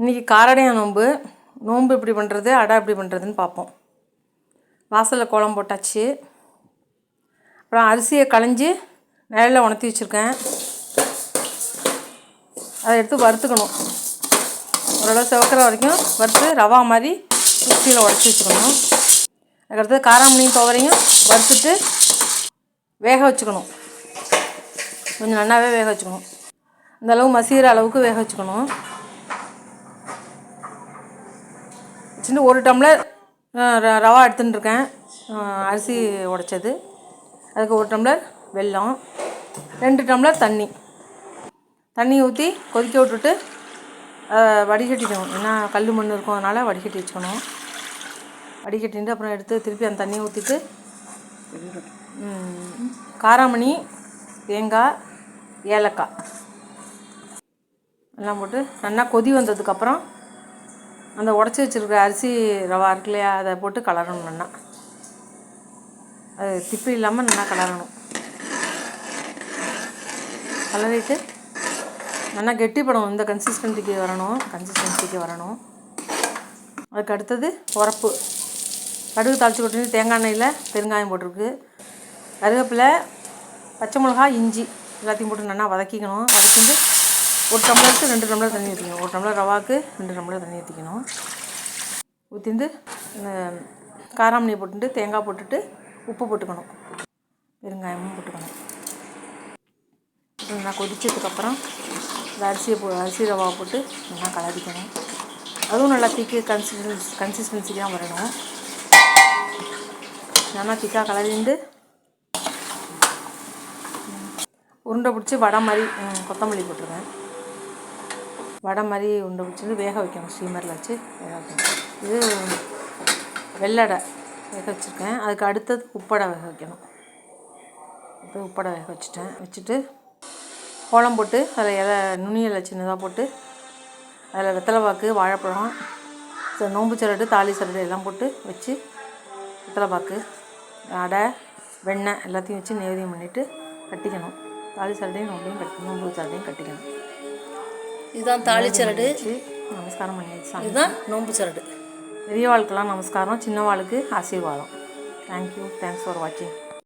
இன்றைக்கி காரடையான் நோன்பு எப்படி பண்ணுறது, அடை எப்படி பண்ணுறதுன்னு பார்ப்போம். வாசலில் கோலம் போட்டாச்சு. அப்புறம் அரிசியை களைஞ்சி நிழலில் உணர்த்தி வச்சுருக்கேன். அதை எடுத்து வறுத்துக்கணும். ஓரளவு செவக்கிற வரைக்கும் வறுத்து ரவா மாதிரி மிக்சியில் உடச்சி வச்சுக்கணும். அதுக்கடுத்து காராமணியும் துவரையும் வறுத்துட்டு வேக வச்சுக்கணும். கொஞ்சம் நல்லாவே வேக வச்சுக்கணும். இந்தளவு மசிகிற அளவுக்கு வேக வச்சுக்கணும். வச்சுட்டு 1 டம்ளர் ரவா எடுத்துட்டுருக்கேன், அரிசி உடைச்சது. அதுக்கு 1 டம்ளர் வெல்லம், 2 டம்ளர் தண்ணி ஊற்றி கொதிக்க விட்டுட்டு வடிகட்டிக்கணும். ஏன்னா கல் மண் இருக்கும், அதனால் வடிகட்டி வச்சுக்கணும். வடிகட்டிட்டு அப்புறம் எடுத்து திருப்பி அந்த தண்ணியை ஊற்றிட்டு காராமணி, தேங்காய், ஏலக்காய் எல்லாம் போட்டு நல்லா கொதி வந்ததுக்கப்புறம் அந்த உடச்சி வச்சுருக்க அரிசி ரவா இருக்கு இல்லையா, அதை போட்டு கலரணும். நல்லா அது திப்பி இல்லாமல் நல்லா கலரணும். கலரிட்டு நல்லா கெட்டிப்படும். இந்த கன்சிஸ்டன்சிக்கு வரணும். அதுக்கு அடுத்தது உரப்பு. கடுகு தாளித்து கொட்டி தேங்காய் எண்ணெயில் பெருங்காயம் போட்டிருக்கு. கருவேப்பிலை, பச்சை மிளகாய், இஞ்சி எல்லாத்தையும் போட்டு நல்லா வதக்கிக்கணும். வதக்கிட்டு 1 டம்ளருக்கு 2 டம்ளர் தண்ணி ஊற்றிக்கணும். 1 டம்ளர் ரவாவுக்கு 2 டம்ளர் தண்ணி ஊற்றிக்கணும். ஊற்றிட்டு காராமணியை போட்டுட்டு தேங்காய் போட்டுட்டு உப்பு போட்டுக்கணும், பெருங்காயமும் போட்டுக்கணும். நல்லா கொதிச்சதுக்கப்புறம் இந்த அரிசி ரவாவை போட்டு நல்லா கலரிக்கணும். அதுவும் நல்லா திக்கு கன்சிஸ்டன்சிக்கு தான் வரணும். நல்லா திக்காக கலரிண்டு உருண்டை பிடிச்சி வடை மாதிரி கொத்தமல்லி போட்டுருவேன். வடை மாதிரி உருண்டை பிடிச்சிட்டு வேக வைக்கணும். ஸ்டீமரில் வச்சு வேக வைக்கணும். இது வெள்ளடை வேக வச்சுருக்கேன். அதுக்கு அடுத்தது உப்படை வேக வைக்கணும். இப்போ உப்படை வேக வச்சுட்டு கோலம் போட்டு அதில் நுனியில் சின்னதாக போட்டு அதில் வெத்தலைப்பாக்கு, வாழைப்பழம், நோம்பு சரடு, தாலி சரடு எல்லாம் போட்டு வச்சு வெத்தலைப்பாக்கு, அடை, வெண்ணெய் எல்லாத்தையும் வச்சு நைவேத்தியம் பண்ணிவிட்டு கட்டிக்கணும். தாலி சரடையும் நோம்பு சரடையும் கட்டிக்கணும். இதுதான் தாலி சரடு. நமஸ்காரம் பண்ணியாச்சு. இதுதான் நோம்பு சரடு. பெரிய வாழ்க்கெல்லாம் நமஸ்காரம், சின்ன வாழ்க்கு ஆசீர்வாதம். தேங்க்யூ. தேங்க்ஸ் ஃபார் வாட்சிங்.